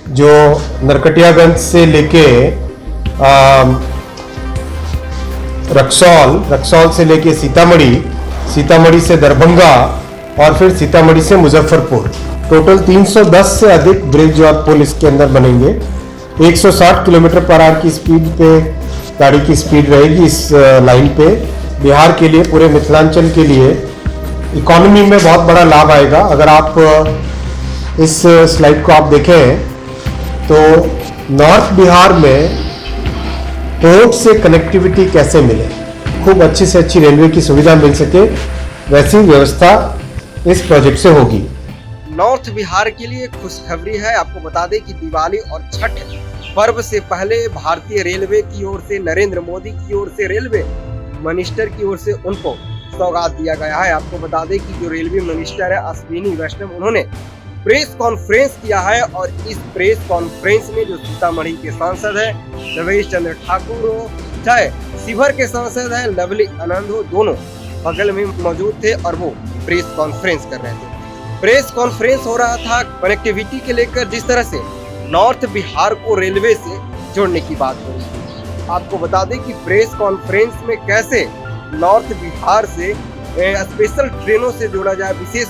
जो नरकटियागंज से लेके रक्सौल से लेके सीतामढ़ी से दरभंगा और फिर सीतामढ़ी से मुजफ्फरपुर, टोटल 310 से अधिक ब्रिज और पुल इसके अंदर बनेंगे। 160 किलोमीटर पर आवर की स्पीड पे गाड़ी की स्पीड रहेगी इस लाइन पे। बिहार के लिए, पूरे मिथिलांचल के लिए इकोनॉमी में बहुत बड़ा लाभ आएगा। अगर आप इस स्लाइड को आप देखें तो नॉर्थ बिहार में पोर्ट से कनेक्टिविटी कैसे मिले, खूब अच्छी से अच्छी रेलवे की सुविधा मिल सके, वैसी व्यवस्था इस प्रोजेक्ट से होगी। नॉर्थ बिहार के लिए खुशखबरी है। आपको बता दें कि दिवाली और छठ पर्व से पहले भारतीय रेलवे की ओर से, नरेंद्र मोदी की ओर से, रेलवे मिनिस्टर की ओर से उनको सौगात दिया गया है। आपको बता दें कि जो रेलवे मिनिस्टर है अश्विनी वैष्णव, उन्होंने प्रेस कॉन्फ्रेंस किया है और इस प्रेस कॉन्फ्रेंस में जो सीतामढ़ी के सांसद है देवेश चंद्र ठाकुर हो, चाहे शिवहर के सांसद है लवली आनंद हो, दोनों बगल में मौजूद थे और वो प्रेस कॉन्फ्रेंस कर रहे थे। प्रेस कॉन्फ्रेंस हो रहा था कनेक्टिविटी के लेकर, जिस तरह से नॉर्थ बिहार को रेलवे से जोड़ने की बात हो रही है। आपको बता दें कि प्रेस कॉन्फ्रेंस में कैसे नॉर्थ बिहार से स्पेशल ट्रेनों से जोड़ा जाए, विशेष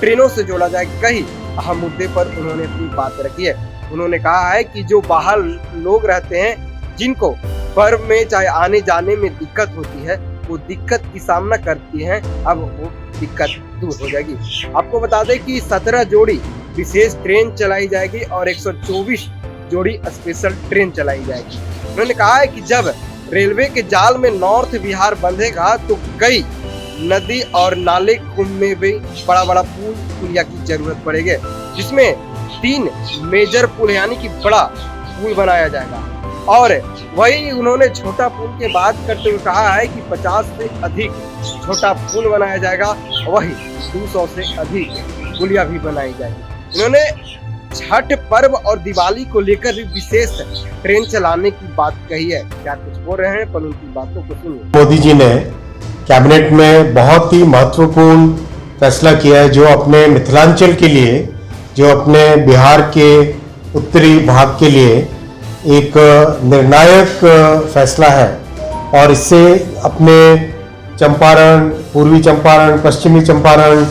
ट्रेनों से जोड़ा जाए, कई अहम मुद्दे पर उन्होंने अपनी बात रखी है। उन्होंने कहा है कि जो बाहर लोग रहते हैं, जिनको पर्व में चाहे आने जाने में दिक्कत होती है, वो दिक्कत की सामना करती हैं, अब वो दिक्कत दूर हो जाएगी। आपको बता दें कि 17 जोड़ी विशेष ट्रेन चलाई जाएगी और 124 जोड़ी स्पेशल ट्रेन चलाई जाएगी। उन्होंने कहा है कि जब रेलवे के जाल में नॉर्थ बिहार बंधेगा तो कई नदी और नाले में भी बड़ा बड़ा पुलिया की जरूरत पड़ेगी, जिसमें 3 मेजर पुल यानी कि बड़ा पुल बनाया जाएगा। और वही उन्होंने छोटा पुल के बात करते हुए कहा है कि 50 से अधिक छोटा पुल बनाया जाएगा, वही 200 से अधिक पुलिया भी बनाई जाएगी। इन्होंने छठ पर्व और दिवाली को लेकर भी विशेष ट्रेन चलाने की बात कही है। क्या कुछ बोल रहे हैं, पर उनकी बातों को सुनिए। मोदी जी ने कैबिनेट में बहुत ही महत्वपूर्ण फैसला किया है, जो अपने मिथिलांचल के लिए, जो अपने बिहार के उत्तरी भाग के लिए एक निर्णायक फैसला है। और इससे अपने चंपारण, पूर्वी चंपारण, पश्चिमी चंपारण,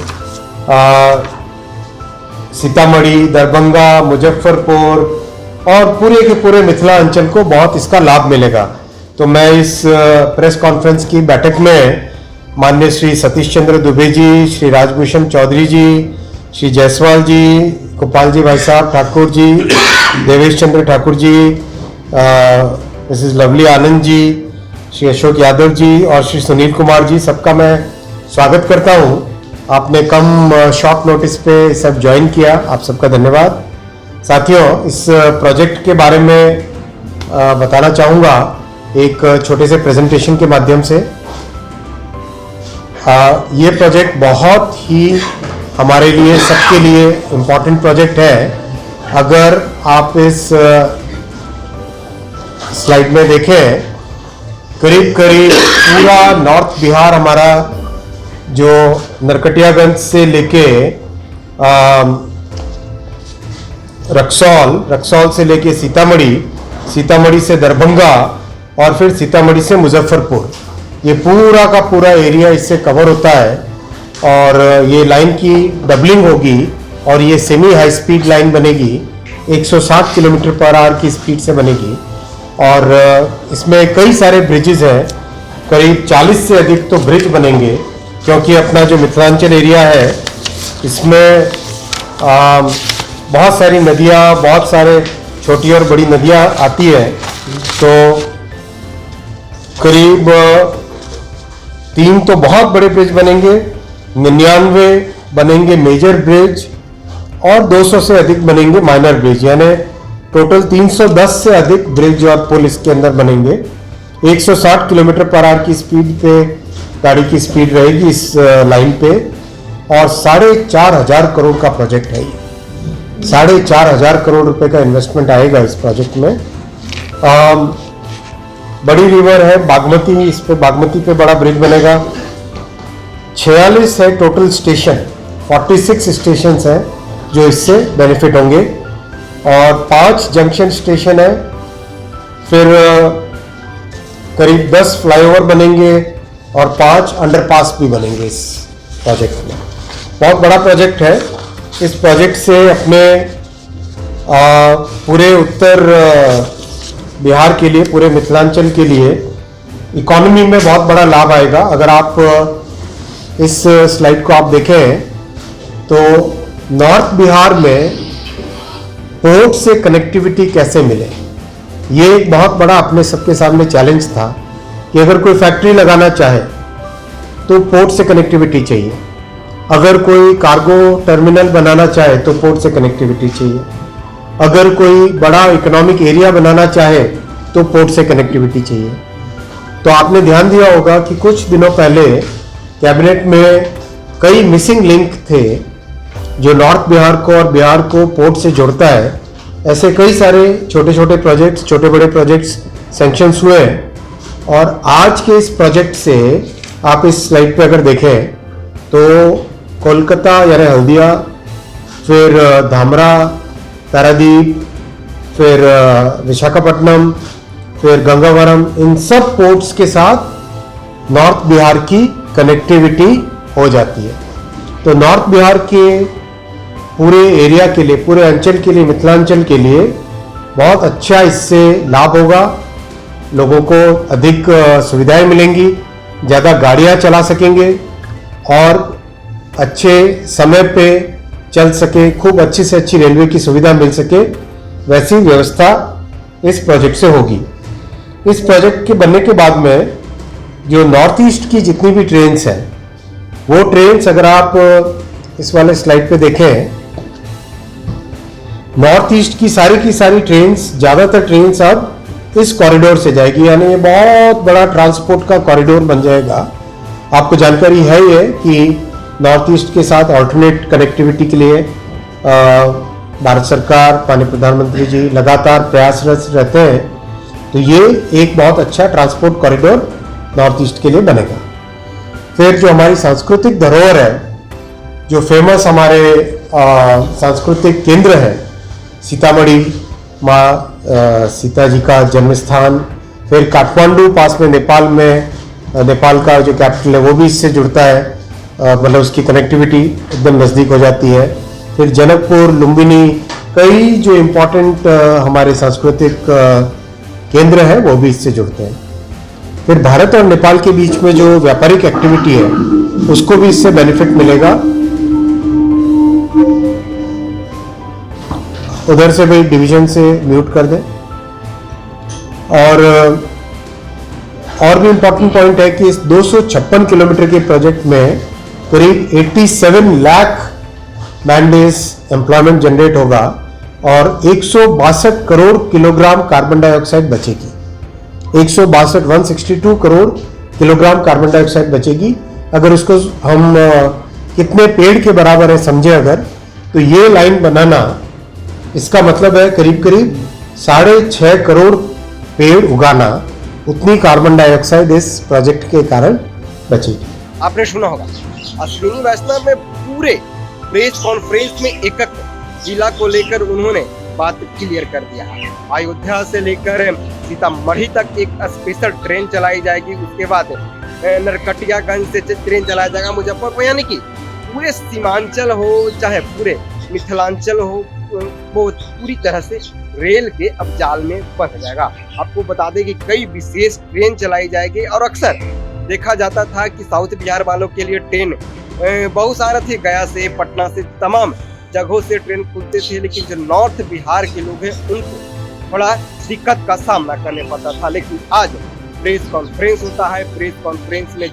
सीतामढ़ी, दरभंगा, मुजफ्फरपुर और पूरे के पूरे मिथिलांचल को बहुत इसका लाभ मिलेगा। तो मैं इस प्रेस कॉन्फ्रेंस की बैठक में माननीय श्री सतीश चंद्र दुबे जी, श्री राजभूषण चौधरी जी, श्री जायसवाल जी, गोपाल जी भाई साहब ठाकुर जी, देवेश चंद्र ठाकुर जी, मिसेस लवली आनंद जी, श्री अशोक यादव जी और श्री सुनील कुमार जी, सबका मैं स्वागत करता हूं। आपने कम शॉर्ट नोटिस पे सब ज्वाइन किया, आप सबका धन्यवाद। साथियों, इस प्रोजेक्ट के बारे में बताना चाहूँगा एक छोटे से प्रेजेंटेशन के माध्यम से। ये प्रोजेक्ट बहुत ही हमारे लिए, सबके लिए इम्पोर्टेंट प्रोजेक्ट है। अगर आप इस स्लाइड में देखें, करीब करीब पूरा नॉर्थ बिहार हमारा, जो नरकटियागंज से लेके रक्सौल से लेके सीतामढ़ी से दरभंगा और फिर सीतामढ़ी से मुजफ्फरपुर, ये पूरा का पूरा एरिया इससे कवर होता है। और ये लाइन की डबलिंग होगी और ये सेमी हाई स्पीड लाइन बनेगी, 160 किलोमीटर पर आवर की स्पीड से बनेगी। और इसमें कई सारे ब्रिजेज हैं, करीब 40 से अधिक तो ब्रिज बनेंगे, क्योंकि अपना जो मिथिलांचल एरिया है इसमें बहुत सारी नदियाँ, बहुत सारे छोटी और बड़ी नदियाँ आती है। तो करीब 3 तो बहुत बड़े ब्रिज बनेंगे, 99 बनेंगे मेजर ब्रिज और 200 से अधिक बनेंगे माइनर ब्रिज, यानी टोटल 310 से अधिक ब्रिज और पुल इसके अंदर बनेंगे। 160 किलोमीटर पर आवर की स्पीड पे गाड़ी की स्पीड रहेगी इस लाइन पे। और 4,500 करोड़ का प्रोजेक्ट है ये। 4,500 करोड़ रुपए का इन्वेस्टमेंट आएगा इस प्रोजेक्ट में। बड़ी रिवर है बागमती, इस पे बागमती पे बड़ा ब्रिज बनेगा। 46 है टोटल स्टेशन, 46 स्टेशन हैं जो इससे बेनिफिट होंगे। और 5 जंक्शन स्टेशन है, फिर करीब 10 फ्लाईओवर बनेंगे और 5 अंडरपास भी बनेंगे इस प्रोजेक्ट में। बहुत बड़ा प्रोजेक्ट है। इस प्रोजेक्ट से अपने पूरे उत्तर बिहार के लिए, पूरे मिथिलांचल के लिए इकोनॉमी में बहुत बड़ा लाभ आएगा। अगर आप इस स्लाइड को आप देखें तो नॉर्थ बिहार में पोर्ट से कनेक्टिविटी कैसे मिले, ये एक बहुत बड़ा अपने सबके सामने चैलेंज था कि अगर कोई फैक्ट्री लगाना चाहे तो पोर्ट से कनेक्टिविटी चाहिए, अगर कोई कार्गो टर्मिनल बनाना चाहे तो पोर्ट से कनेक्टिविटी चाहिए, अगर कोई बड़ा इकोनॉमिक एरिया बनाना चाहे तो पोर्ट से कनेक्टिविटी चाहिए। तो आपने ध्यान दिया होगा कि कुछ दिनों पहले कैबिनेट में कई मिसिंग लिंक थे जो नॉर्थ बिहार को और बिहार को पोर्ट से जोड़ता है। ऐसे कई सारे छोटे छोटे प्रोजेक्ट्स, छोटे बड़े प्रोजेक्ट्स सैंक्शंस हुए हैं। और आज के इस प्रोजेक्ट से आप इस स्लाइड पे अगर देखें तो कोलकाता यानी हल्दिया, फिर धामरा, पारादीप, फिर विशाखापट्टनम, फिर गंगावरम, इन सब पोर्ट्स के साथ नॉर्थ बिहार की कनेक्टिविटी हो जाती है। तो नॉर्थ बिहार के पूरे एरिया के लिए, पूरे अंचल के लिए, मिथिलांचल के लिए बहुत अच्छा इससे लाभ होगा। लोगों को अधिक सुविधाएं मिलेंगी, ज़्यादा गाड़ियां चला सकेंगे और अच्छे समय पे चल सके, खूब अच्छी से अच्छी रेलवे की सुविधा मिल सके, वैसी व्यवस्था इस प्रोजेक्ट से होगी। इस प्रोजेक्ट के बनने के बाद में जो नॉर्थ ईस्ट की जितनी भी ट्रेन्स हैं, वो ट्रेन्स अगर आप इस वाले स्लाइड पे देखें, नॉर्थ ईस्ट की सारी ट्रेन्स, ज़्यादातर ट्रेन्स अब इस कॉरिडोर से जाएगी, यानी ये बहुत बड़ा ट्रांसपोर्ट का कॉरिडोर बन जाएगा। आपको जानकारी है ये कि नॉर्थ ईस्ट के साथ ऑल्टरनेट कनेक्टिविटी के लिए भारत सरकार, माननीय प्रधानमंत्री जी लगातार प्रयासरत रहते हैं। तो ये एक बहुत अच्छा ट्रांसपोर्ट कॉरिडोर नॉर्थ ईस्ट के लिए बनेगा। फिर जो हमारी सांस्कृतिक धरोहर है, जो फेमस हमारे सांस्कृतिक केंद्र है, सीतामढ़ी, माँ सीता जी का जन्म स्थान, फिर काठमांडू पास में नेपाल में, नेपाल का जो कैपिटल है वो भी इससे जुड़ता है, मतलब उसकी कनेक्टिविटी एकदम नज़दीक हो जाती है। फिर जनकपुर, लुम्बिनी, कई जो इम्पोर्टेंट हमारे सांस्कृतिक केंद्र हैं वो भी इससे जुड़ते हैं। फिर भारत और नेपाल के बीच में जो व्यापारिक एक्टिविटी है उसको भी इससे बेनिफिट मिलेगा। उधर से भाई डिवीजन से म्यूट कर दें। और भी इम्पोर्टेंट पॉइंट है कि इस 256 किलोमीटर के प्रोजेक्ट में करीब 87 lakh man days employment generate होगा और 162 करोड़ किलोग्राम कार्बन डाइऑक्साइड बचेगी। 162 करोड़ किलोग्राम कार्बन डाइऑक्साइड बचेगी। अगर उसको हम कितने पेड़ के बराबर है समझे अगर, तो ये लाइन बनाना, इसका मतलब है करीब 6.5 करोड़ पेड़ उगाना, उतनी कार्बन डाइऑक्साइड इस प्रोजेक्ट के कारण बचेगी। आपने सुना होगा अश्विनी वैष्णव में पूरे प्रेस कॉन्फ्रेंस में एक जिला को लेकर उन्होंने बात क्लियर कर दिया। अयोध्या से लेकर सीतामढ़ी तक एक स्पेशल ट्रेन चलाई जाएगी, उसके बाद नरकटियागंज से ट्रेन चलाया जाएगा मुजफ्फरपुर, यानी कि पूरे सीमांचल हो चाहे पूरे मिथिलांचल हो, वो पूरी तरह से रेल के अब जाल में फंस जाएगा। आपको बता दें कि कई विशेष ट्रेन चलाई जाएगी और अक्सर देखा जाता था कि साउथ बिहार वालों के लिए ट्रेन बहुत सारा थे, गया से, पटना से, तमाम जगहों से ट्रेन खुलते थे, लेकिन जो नॉर्थ बिहार के लोग हैं उनको बड़ा दिक्कत का सामना करने पड़ता था। लेकिन आज प्रेस कॉन्फ्रेंस होता है, प्रेस कॉन्फ्रेंस में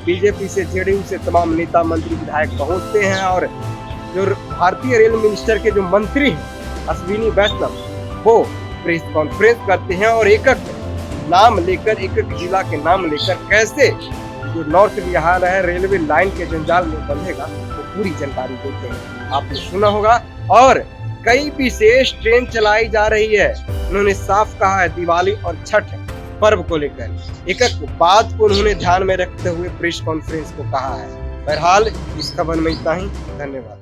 बीजेपी से, जेडीयू से तमाम नेता, मंत्री, विधायक पहुंचते हैं और जो भारतीय रेल मिनिस्टर के जो मंत्री हैं अश्विनी वैष्णव, वो प्रेस कॉन्फ्रेंस करते हैं और एक नाम लेकर, एक जिला के नाम लेकर कैसे जो नॉर्थ बिहार है रेलवे लाइन के जंजाल में बंधेगा वो पूरी जानकारी देते हैं। आपने सुना होगा और कई विशेष ट्रेन चलाई जा रही है। उन्होंने साफ कहा है दिवाली और छठ पर्व को लेकर एक बात को उन्होंने ध्यान में रखते हुए प्रेस कॉन्फ्रेंस को कहा है। बहरहाल इस खबर में इतना ही, धन्यवाद।